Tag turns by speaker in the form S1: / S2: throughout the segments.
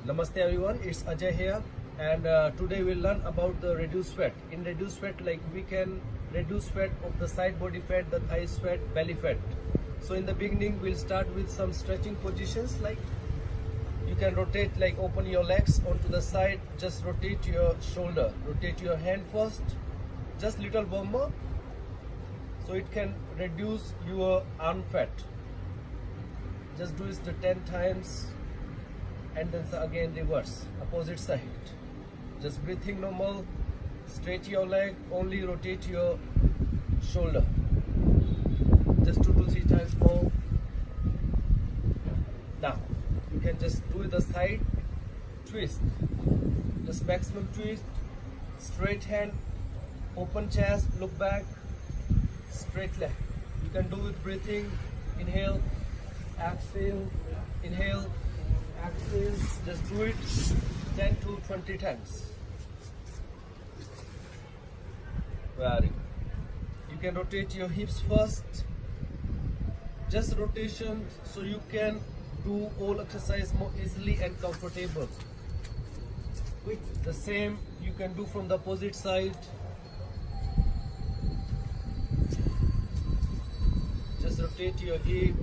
S1: Namaste everyone, it's Ajay here, and today we'll learn about the reduced fat. In reduced fat, like we can reduce fat of the side body fat, the thighs fat, belly fat. So in the beginning we'll start with some stretching positions, like you can rotate, like open your legs onto the side, just rotate your shoulder, rotate your hand first, just little warm up, so it can reduce your arm fat. Just do it the 10 times and then again reverse, opposite side. Just breathing normal, stretch your leg, only rotate your shoulder. Just 2 to 3 times more. Now you can just do the side twist, just maximum twist, straight hand, open chest, look back, straight leg. You can do with breathing, inhale, exhale, inhale, exhale. Just do it 10 to 20 times. Very good. You can rotate your hips first, just rotation, so you can do all exercise more easily and comfortable. The same you can do from the opposite side. Just rotate your hip.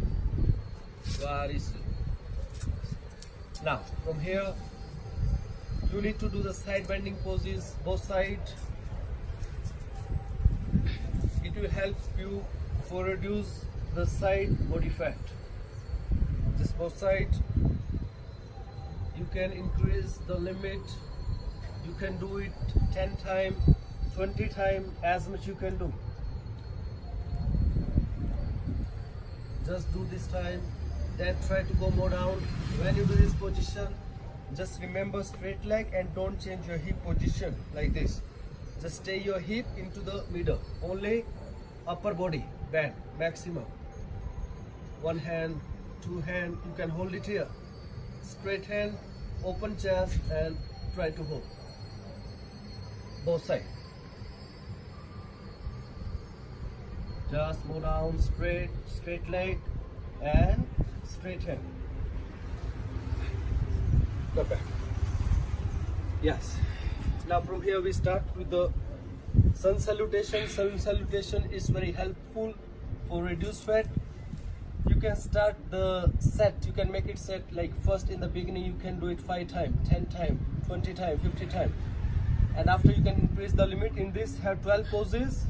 S1: Very slow. Now from here you need to do the side bending poses, both sides. It will help you for reduce the side body fat. Just both sides. You can increase the limit. You can do it 10 times, 20 times, as much you can do. Just do this time, then try to go more down. When you do this position, just remember straight leg and don't change your hip position like this. Just stay your hip into the middle. Only upper body bend maximum. One hand, two hand, you can hold it here. Straight hand, open chest and try to hold. Both sides. Just go down straight, straight leg and straight hand. Go back. Yes. Now from here we start with the sun salutation. Sun salutation is very helpful for reduce fat. You can start the set, you can make it set like first in the beginning you can do it 5 times, 10 times, 20 times, 50 times. And after you can increase the limit. In this have 12 poses.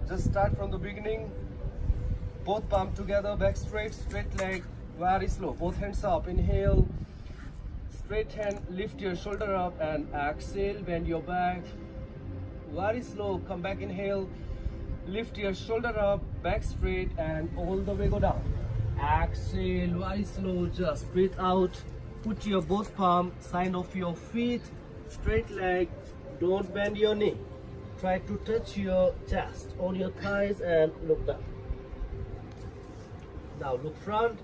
S1: Just start from the beginning. Both palm together, back straight, straight leg, very slow. Both hands up, inhale. Straight hand, lift your shoulder up and exhale, bend your back. Very slow, come back, inhale. Lift your shoulder up, back straight and all the way go down. Exhale, very slow, just breathe out. Put your both palm, sign of your feet, straight leg, don't bend your knee. Try to touch your chest on your thighs and look down. Now look front,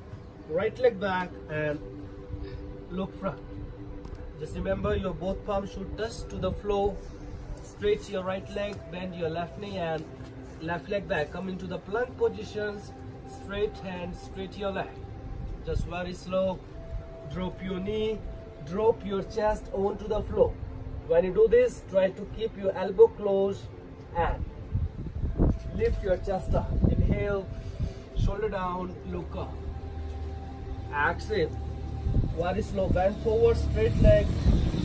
S1: right leg back and look front. Just remember your both palms should touch to the floor. Straight your right leg, bend your left knee and left leg back. Come into the plank positions, straight hand, straight your leg. Just very slow. Drop your knee, drop your chest onto the floor. When you do this, try to keep your elbow closed and lift your chest up. Inhale, shoulder down, look up. Exhale, very slow, bend forward, straight leg,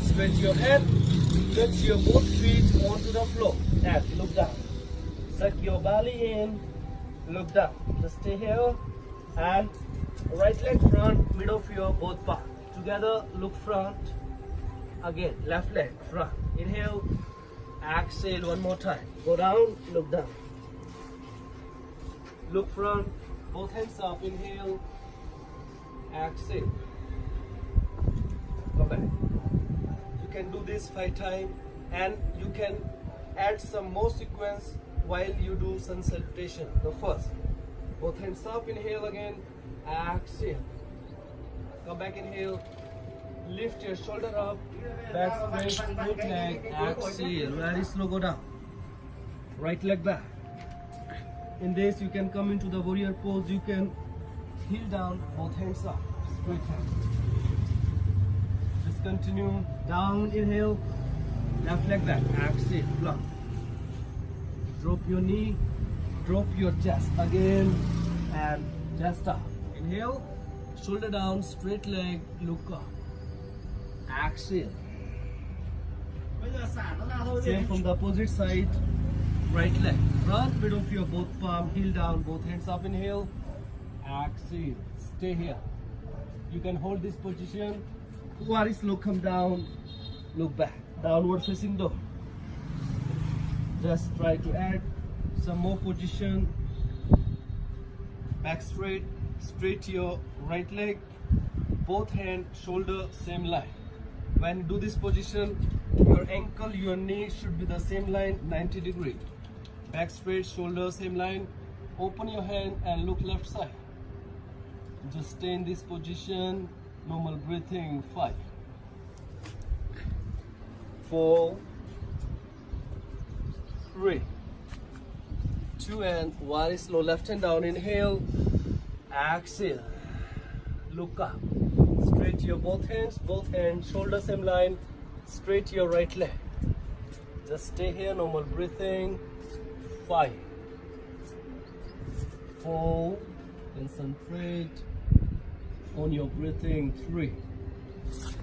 S1: stretch your head, touch your both feet onto the floor and look down. Suck your belly in, look down. Just stay here and right leg front, middle of your both palms. Together, look front. Again, left leg front. Inhale, exhale one more time. Go down, look down. Look front, both hands up. Inhale, exhale. Come back. You can do this 5 times and you can add some more sequence while you do sun salutation. The first, both hands up. Inhale again, exhale. Come back, inhale. Lift your shoulder up, back straight, good leg, exhale, very slow, go down. Right leg back. In this you can come into the warrior pose, you can heel down, both hands up, straight hand. Just continue. Down, inhale. Left leg back. Exhale. Plump. Drop your knee. Drop your chest again. And chest up. Inhale. Shoulder down. Straight leg. Look up. Exhale. Same from the opposite side. Right leg. Front bit of your both palm. Heel down. Both hands up. Inhale. Exhale. Stay here. You can hold this position. Very slow. Come down. Look back. Downward facing dog. Just try to add some more position. Back straight. Straight your right leg. Both hand, shoulder, same line. When you do this position, your ankle, your knee should be the same line, 90 degree. Back straight, shoulder, same line. Open your hand and look left side. Just stay in this position. Normal breathing. 5, 4, 3, 2, and very slow. Left hand down. Inhale. Exhale. Look up. Straight your both hands, shoulder same line. Straight your right leg. Just stay here. Normal breathing. 5, 4. Concentrate on your breathing. 3,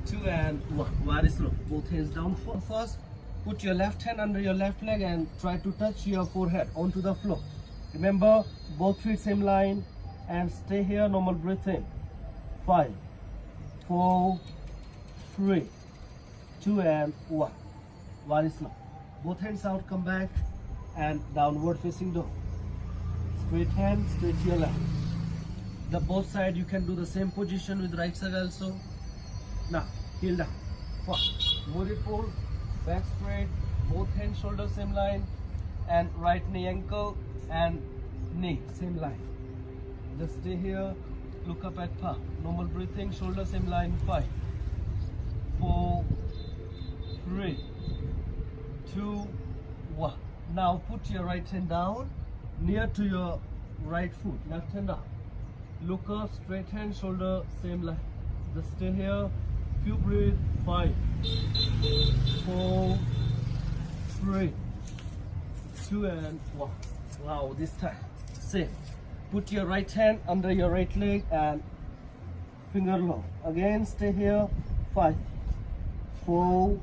S1: 2, and 1. Very slow. Both hands down. First, put your left hand under your left leg and try to touch your forehead onto the floor. Remember, both feet same line, and stay here. Normal breathing. 5, 4, 3, 2, and 1. Very slow. Both hands out. Come back and downward facing dog. Straight hand, straight your left. The both side you can do the same position with right side also. Now heel down. 1. Body pull. Back straight. Both hands, shoulder same line, and right knee, ankle, and knee same line. Just stay here. Look up at palm. Normal breathing. Shoulder same line. 5, 4, 3, 2, 1. Now put your right hand down near to your right foot. Left hand up. Look up. Straight hand. Shoulder same line. Just stay here. Few breathe. 5, 4, 3, 2, and 1. Wow. This time same. Put your right hand under your right leg and finger long. Again, stay here. 5, 4,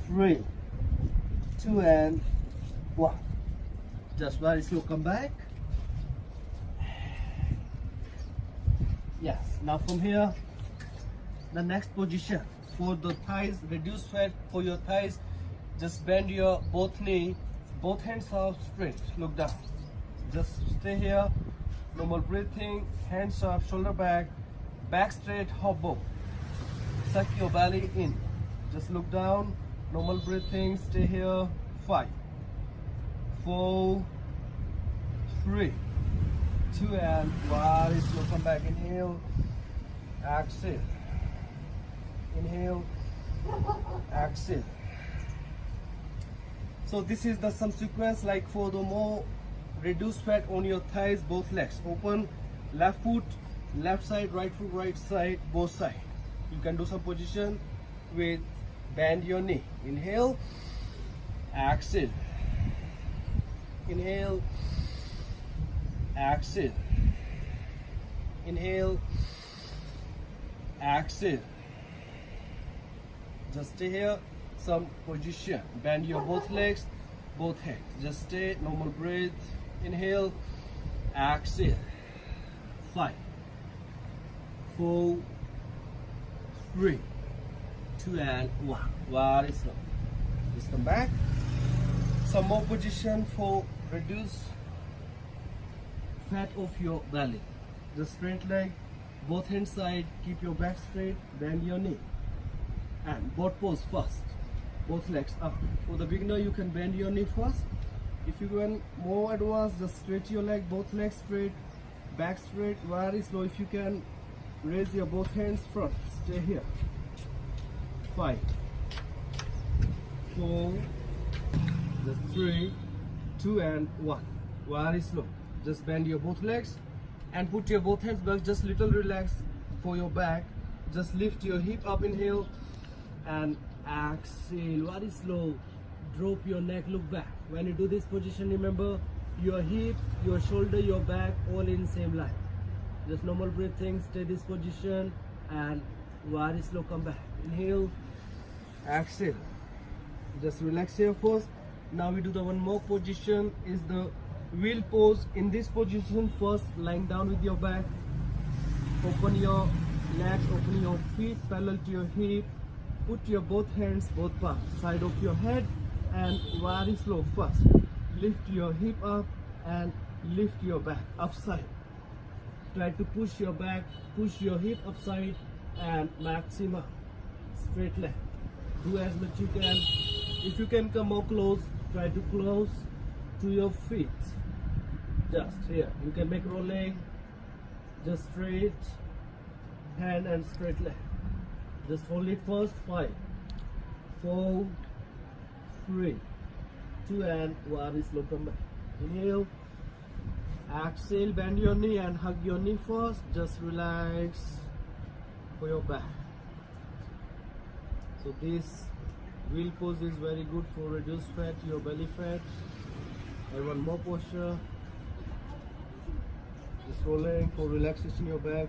S1: 3, 2, and 1. Just very slow. Come back. Yes. Now from here, the next position for the thighs. Reduce fat for your thighs. Just bend your both knee. Both hands are straight. Look down. Just stay here. Normal breathing. Hands up, shoulder back. Back straight, hobble. Suck your belly in. Just look down. Normal breathing. Stay here. 5, 4, 3, 2, and very slow. Come back. Inhale. Exhale. Inhale. Exhale. So this is the some sequence like for the more reduce fat on your thighs, both legs. Open left foot, left side, right foot, right side, both side. You can do some position with bend your knee. Inhale, exhale. Inhale, exhale. Inhale, exhale. Just stay here. Some position. Bend your both legs, both hands. Just stay. Normal breath. Inhale, exhale. 5, 4, 3, 2, and 1. Very slow. Just come back. Some more position for reduce fat of your belly. Just straight leg, both hand side. Keep your back straight. Bend your knee. And both pose first. Both legs up. For the beginner, you can bend your knee first. If you want more advanced, just straight your leg, both legs straight, back straight, very slow. If you can raise your both hands front, stay here. 5, 4, just 3, 2, and 1. Very slow. Just bend your both legs and put your both hands back. Just little relax for your back. Just lift your hip up, inhale, and exhale. Very slow. Drop your neck, look back. When you do this position, remember your hip, your shoulder, your back, all in same line. Just normal breathing, stay this position, and very slow, come back. Inhale, exhale. Just relax here first. Now we do the one more position, is the wheel pose. In this position, first lying down with your back, open your legs, open your feet parallel to your hip, put your both hands, both palms side of your head, and very slow first lift your hip up and lift your back upside. Try to push your back, push your hip upside, and maximum straight leg. Do as much you can. If you can come more close, try to close to your feet. Just here, you can make rolling, just straight hand and straight leg. Just hold it first. 5, 4, 3, 2, and very slow, come back. Inhale, exhale, bend your knee and hug your knee first. Just relax for your back. So this wheel pose is very good for reduce fat, your belly fat. And one more posture. Just rolling for relaxation your back.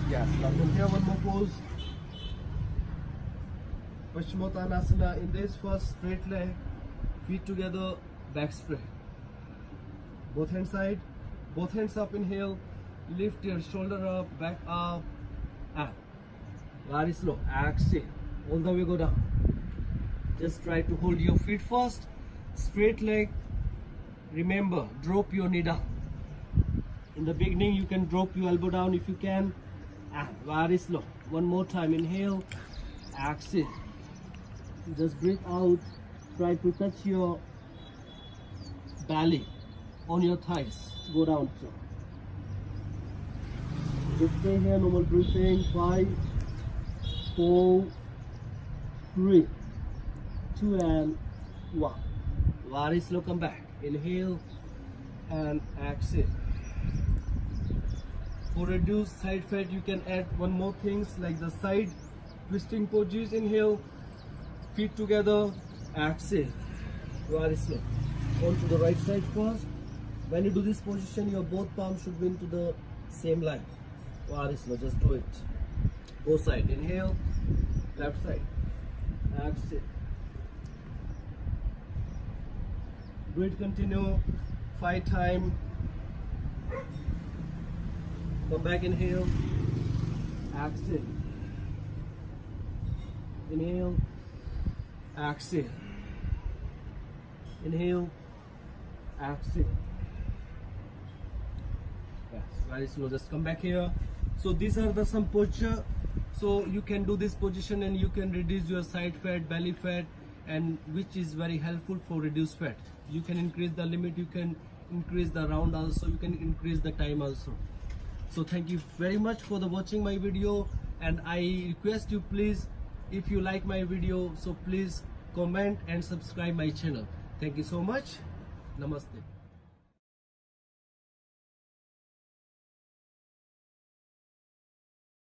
S1: Yes, now from here one more pose. Paschimottanasana. In this first straight leg, feet together, back straight. Both hands side, both hands up, inhale. Lift your shoulder up, back up, and very slow. Exhale, all the way go down. Just try to hold your feet first. Straight leg. Remember, drop your knee down. In the beginning, you can drop your elbow down if you can. And very slow. One more time. Inhale, exhale. Just breathe out. Try to touch your belly on your thighs. Go down. Just stay here, normal breathing. 5, 4, 3, 2, and 1. Very slow, come back. Inhale and exhale. For reduced side fat, you can add one more things like the side twisting poses. Inhale, feet together, exhale. Very slow. On to the right side first. When you do this position, your both palms should be into the same line. Very slow, just do it. Both side. Inhale, left side, exhale. Do it, continue 5 times. Come back, inhale, exhale. Inhale, exhale. Inhale, exhale. Yes, very slow. Just come back here. So these are the some posture. So you can do this position and you can reduce your side fat, belly fat, and which is very helpful for reduce fat. You can increase the limit, you can increase the round also, you can increase the time also. So thank you very much for the watching my video, and I request you, please, if you like my video, so please comment and subscribe my channel. Thank you so much. Namaste.